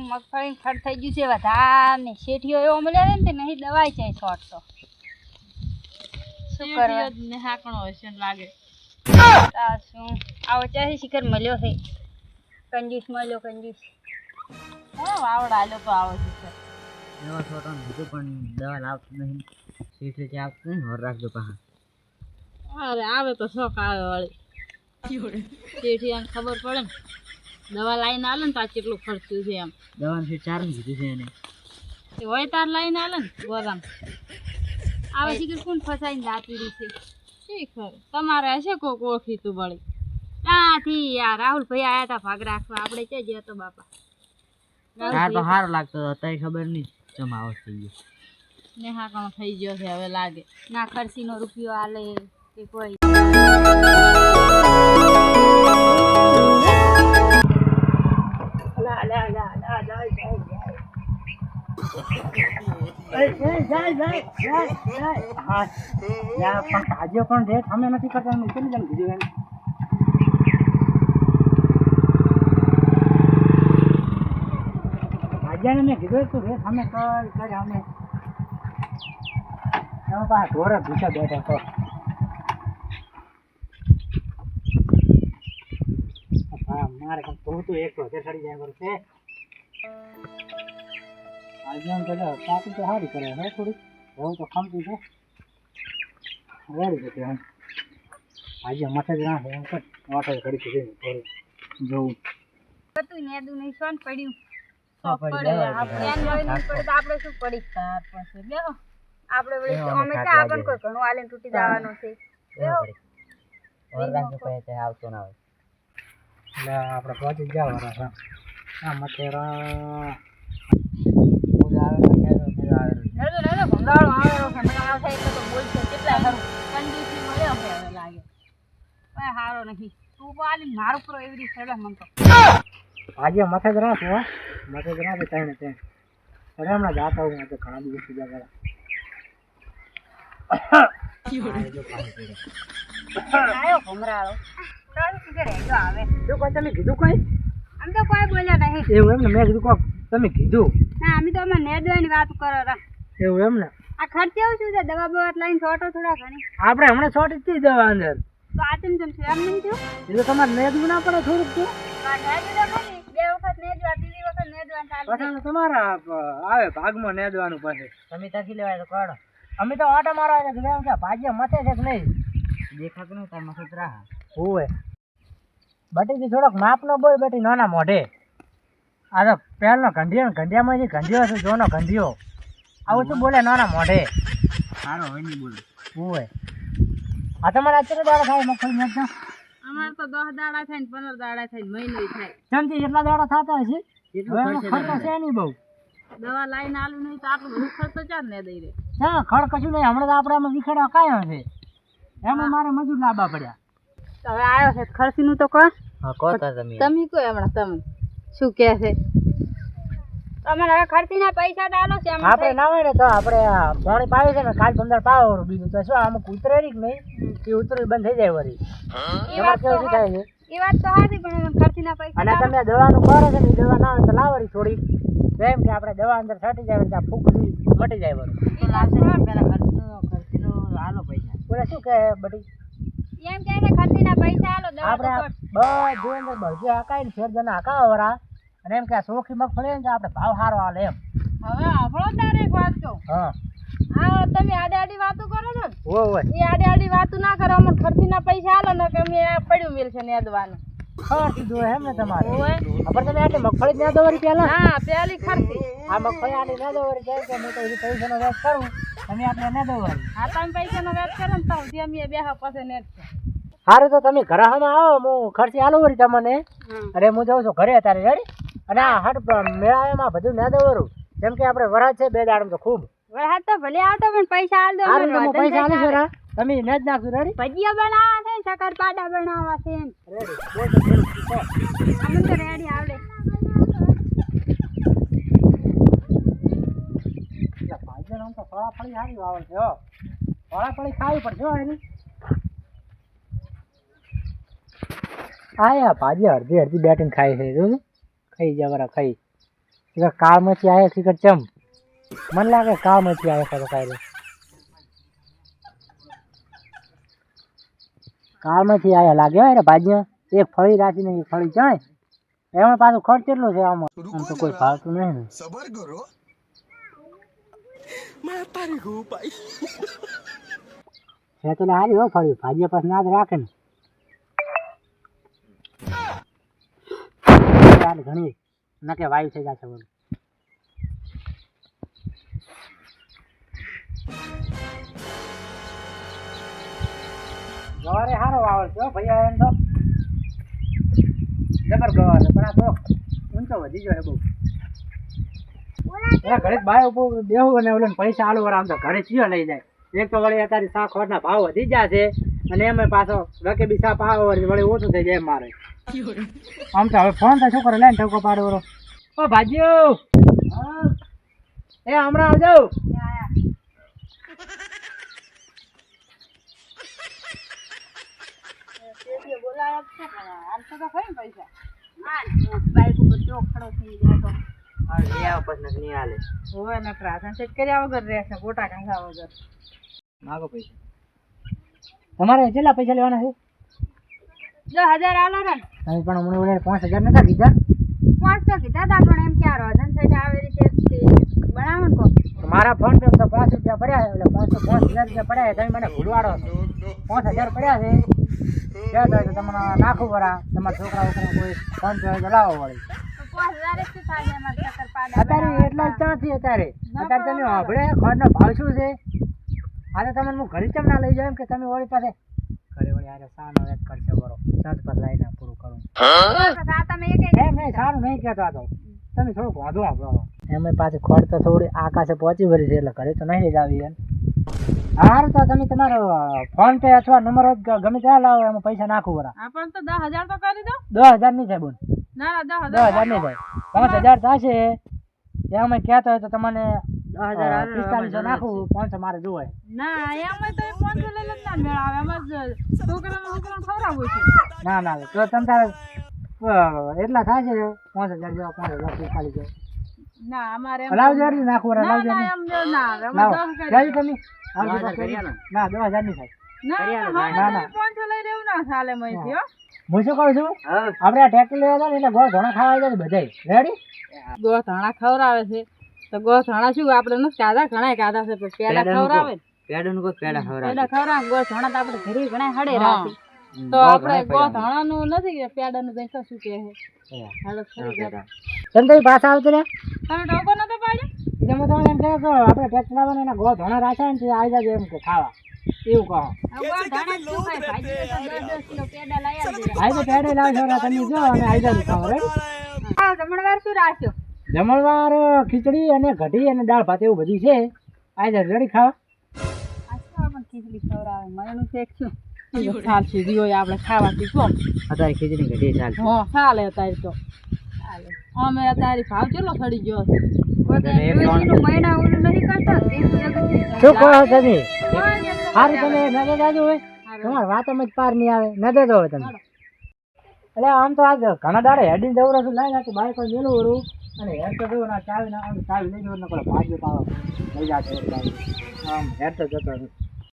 મગફળી ખડ થઈ ગયું છે વધારે ને શેઠીઓ એવો મળ્યા ને તે નહીં દવાઈ છે શોર્ટ તો શું કરવા ને હાકણો હશે લાગે શું આવો ચાહે શિખર મળ્યો છે કંજૂસ મળ્યો કંજૂસ હા વાવડા આલો તો આવો શિખર એવો છોટો બીજું પણ દવા લાવતું નહીં શેઠી આપતું નહીં હોર રાખજો પાછા અરે આવે તો શોખ આવે વળી શેઠી આને ખબર પડે ને દવા લાઈને આલે ને તો આ કેટલું ખર્ચ્યું છે એમ દવાનું છે 4 ની કીધું છે એને એ હોય તાર લાઈને આલે ને ગોરામ આવે શિખર કોણ ફસાઈને જાતી રહી છે શિખર તમારે હશે કોક ઓળખીતું વળી ત્યાંથી યાર રાહુલભાઈ આયા હતા ભાગ રાખવા આપણે ક્યાં ગયા તો બાપા તાર તો સારો લાગતો અત્યારે ખબર નહીં જમાવો થઈ ગયો ને હા કામ થઈ ગયો છે હવે લાગે ના ખર્ચીનો રૂપિયો આલે કે કોઈ અમે નથી કરતા કેટલી જણ કીધું ભાજ્યાને મેં કીધું તું રેસ અમે કર અમે પાછા ઢોર ભૂસા બેઠા તો મારે તું તો એક વધે ચડી જાય બરોબર છે આજે આમ પેલા પાકી તો સારી કરે હવે થોડીક એવું તો ખમતી છે રેડી છે એમ આજે માથે જ ના એમ કર વાટે ઘડી કીધી થોડું જોવું બધું નેદું નહીં સોન પડ્યું આપણે શું પડી તાર પાસે બેહો આપણે વળી અમે ક્યાં આપણને કોઈ ઘણું આલીને તૂટી જવાનું છે બેહો ઓર રાખજો પછી આવતો ના હોય એટલે આપણે પહોંચી ગયા વરા આ મથેરા ભંગાળો આવેલો છે મને આવશે એટલે તો બોલશે કેટલા સારું કંજૂસી મળ્યો છે હવે લાગે કઈ સારો નહીં તું તો આલી મારું pro એવી રીતે સડે મન તો આજે મથે જ રાખ હો મથે જ રાખ તને તે અરે હમણાં જાતા હું આજે ઘણા દિવસ સુધી ગયા આયો ભમરાળો ચાલ શિખર હેજો આવે જો કોઈ તમે કીધું કોઈ આમ તો કોઈ બોલ્યા નહીં એવું એમ ને મેં કીધું કોક તમે કીધું ના અમે તો અમે નેદવાની વાત કરો રા એવું એમ ને આ ખર્ચે એવું શું છે દવા બવા લાઈન છોટો થોડા ઘણી આપણે હમણાં છોટી જ દવા અંદર તો આચમ જમ છે એમ નહીં થયું એ તો તમારે નેદવું ના પડે થોડુંક તો નેદવા ખરી બે વખત નેદવા ત્રીજી વખત નેદવાનું ચાલુ પછી તમારા આવે ભાગમાં નેદવાનું પછી તમે ત્યાંથી લેવાય તો કાઢો અમે તો આટા મારવા છે એમ કે ભાગ્ય મથે છે કે નહીં દેખાતું નહીં તાર મથે રાહ હોય બટીથી થોડોક માપનો બોલ બેટી નાના મોઢે આ તો પહેલનો ઘંટિયામાં જે ઘંટિયો છે જોનો ઘંટિયો આવું શું બોલે નાના મોઢે સારો હોય નહીં બોલે હોય આ તમારે અત્યારે દાડા થાય મગફળી મેચ અમારે તો 10 દાડા થાય ને 15 દાડા થાય મહિનો થાય ચમચી જેટલા દાડા થતા હશે ખર્ચો છે નહીં બહુ દવા લાઈને આલું નહીં તો આટલું બધું ખર્ચો ચાર ને દઈ રે હા ખડ કશું નહીં હમણાં તો આપણે આમાં વિખેડવા કાંઈ હશે એમાં મારે મજૂર લાવવા પડ્યા હવે આવ્યો છે ખર્ચીનું તો કહો હા કહો તમે કોઈ હમણાં તમે શું કહે છે તમારે હવે ખર્ચીના પૈસા ડાલો છે આપણે ના હોય ને તો આપણે પાણી પાવી છે ને કાલ 15 પાવર બીજું તો શું અમુક ઉતરે કે નહીં એ ઉતરવું બંધ થઈ જાય વળી એ વાત તો થાય છે એ વાત તો હાથી પણ ખર્ચીના પૈસા અને તમે દવાનું કરો છો ને દવા ના હોય તો લાવરી થોડી એમ કે આપણે દવા અંદર છાંટી જાય ત્યાં ફૂકડી મટી જાય વળી પેલા ખર્ચીનો હાલો પૈસા બોલે શું કહે બધી એમ કહે છે ખર્ચીના પૈસા હાલો દવા આપણે બધું અંદર બળજી હકાઈને ફેર જણા હકાવા વરા અને એમ કે આ સોખી મગફળી ને આપણે ભાવ સારો હાલે એમ હવે આપણો તારે એક વાત કહું હા હા તમે આડી વાતો કરો છો હોય એ આડી વાતો ના કરો અમને ખર્ચીના પૈસા હાલો ને કે અમે પડ્યું મિલ છે નેદવાનું ખબર કીધું એમ ને તમારે ખબર તમે આટલી મગફળી જ ના દોરી પહેલા હા પેલી ખર્ચી આ મગફળી આટલી ના દોરી જાય કે હું તો એ પૈસાનો વેચ કરું તમે આપણે ના દોરી હા તમે પૈસાનો વેચ કરો ને તો અમે બેહા પાસે નેટ સારું તો તમે ઘરામાં આવો હું ખર્ચી હાલો વળી તમને અરે હું જાઉં છું ઘરે અત્યારે રેડી અને આ હટ મેળામાં બધું ના દોરું જેમ કે આપણે વરાજ છે 2 દાડમ તો ખૂબ વરાજ તો ભલે આવતો પણ પૈસા હાલ દો પૈસા હાલી છો તમે ને જ નાખજો રેડી ભજીયા બનાવવા છે શક્કર પાડા બનાવવા છે રેડી અમને તો રેડી આવડે ભાઈજન આમ તો ફળાફળી સારી આવે છે હો ફળાફળી ખાવી પડશે હો એની આયા ભાજી અડધી બેટીને ખાઈ છે જોજો ખાઈ જા વરા ખાઈ કાળમાંથી આવ્યા શિખર ચમ મને લાગે કાળમાંથી આવ્યા ખરો કાંઈ કાળમાંથી આવ્યા લાગે હે ભાજીયા એક ફળી રાખીને એક ફળી જાય એમાં પાછું ખર્ચ કેટલો છે આમાં આમ તો કોઈ ફાવતું નહીં ને સબર કરો मैं तारी हूँ भाई છે તો હારી હો ફળી ભાજીયા પાછું ના જ રાખે ને ચાલ ઘણી નકે વાયુ થઈ જશે બોલ ગવારે હારો વાવલ છે ભૈયા એમ તો જબર ગવાર છે પણ આ તો ઊંચો વધી ગયો બહુ એ ઘરે બાય ઉપર બેહું અને ઓલે પૈસા આલો આમ તો ઘરે ચિયો લઈ જાય એક તો વળી અત્યારે શાકવારના ભાવ વધી ગયા છે અને એમાં પાછો રકેબી શાક ભાવ વળી ઓછું થઈ જાય મારે આમ તો હવે ફોન તો શું કરે લઈને ઠપકો પાડો ઓ ભાજીઓ એ હમણાં આવજો તમારે કેટલા પૈસા લેવાના છે 10,000 આલો ને તમે પણ હમણાં 5,000 નતા કીધા 5 કીધા તા પણ એમ ક્યાં રોજન થઈ આવે રીતે બનાવો ને કો મારા ફોન પે તો 5 રૂપિયા પડ્યા છે એટલે 5,000 રૂપિયા પડ્યા છે તમે મને ભૂલવાડો છો 5,000 પડ્યા છે ક્યાં થાય તો તમને નાખું પરા તમારા છોકરા વોકરા કોઈ ફોન પે ચલાવો વળી તો 5,000 જ થાય એમાં ચક્કર પાડા અત્યારે એટલા જ ચાથી અત્યારે તમે આપણે ખોડનો ભાવ શું છે આજે તમને હું ઘરે ચમ ના લઈ જાઉં કે તમે વળી પાસે ઘરે વળી આરે સાનો વેત કરશે બરો ચાંદ પર લઈને પૂરું કરું આ તમે એક એમ નહીં સારું નહીં કહેતો આ તો તમે થોડુંક વાંધો આપો એમ પાછી ખોડ તો થોડી આકાશે પહોંચી વળી છે એટલે ઘરે તો નહીં જ આવી એમ હારું તો તમે તમારો ફોન પે અથવા નંબર ગમે ત્યાં લાવો એમાં પૈસા નાખું બરા આપણ તો 10,000 તો કરી દો 10,000 નહીં થાય બોલ ના 10,000 નહીં થાય 5,000 થશે એમાં કહેતો હોય તો તમને 4500 નાખું 500 મારે જોવે ના એમાં તો 500 લઈ લે ના મેળ આવે એમાં છોકરાને ખવડાવવું છે ના ના તો તમે તારે એટલા થાય છે 5,000 જેવા 5,000 ખાલી જાય ના અમારે લાવજો અડી નાખો ના ના એમ જો ના અમે 10 જાય તમે ના 10,000 નહીં થાય ના ના 500 લઈ લેવું ના ચાલે મયથી હો હું શું કહું છું આપણે આ ટ્રેક્ટર લેવા જાય એટલે ગોળ ધોણા ખાવા જાય બધાય રેડી ગોળ ધોણા ખવડાવે છે તો ગોળ ધોણા શું આપણે નથી કાઢા ઘણા કાઢા છે પણ પેડા ખવડાવે પેડાનું કોઈ પેડા ખવડાવે પેડા ખવડાવે ગોળ ધોણા તો આપણે ઘરે ઘણા હડે રાખી તો આપણે ગોળ ધોણાનું નથી કે પેડાનું કઈ શું કહે છે હાલો ફરી જતા તમે પાછા આવતો રે તમે ટોકો નતો પાડ્યો તમે તમને એમ કહો કે આપણે ટ્રેક્ટર લાવવાના એના ગોળ ધોણા રાખ્યા ને આવી જાજો એમ કે ખાવા એવું કહો ગોળ ધોણા શું ખાય ભાજી તો 10 કિલો પેડા લઈ આવજો આઈ તો પેડે લાવજો તમે જો અને આવી જાજો ખાવા રે હા જમણવાર શું રાખ્યો જમણવાર ખીચડી અને કઢી અને દાળ ભાત એવું બધું છે આવી જાજો રેડી ખાવા આખા પણ ખીચડી ખવડાવે મયનું શેક છું ચાલ સીધી હોય આપણે ખાવાથી કોમ અત્યારે ખીચડી કઢી ચાલ હા ચાલે અત્યારે તો ચાલે અમે અત્યારે ભાવ કેટલો ચડી ગયો છે મહિના ઓલું નથી કરતા શું કહો તમે સારું તમે નજર જાજો હોય તમારી વાતમાં જ પાર નહીં આવે નજર દો તમે એટલે આમ તો આજ ઘણા દાડે હેડીને જવું છું લાઈ નાખું બાઈક પર મેલું વરું અને હેડ તો જવું ચાવી લઈ જવું ભાગ્ય પાવ લઈ જાતો આમ હેડ તો જતો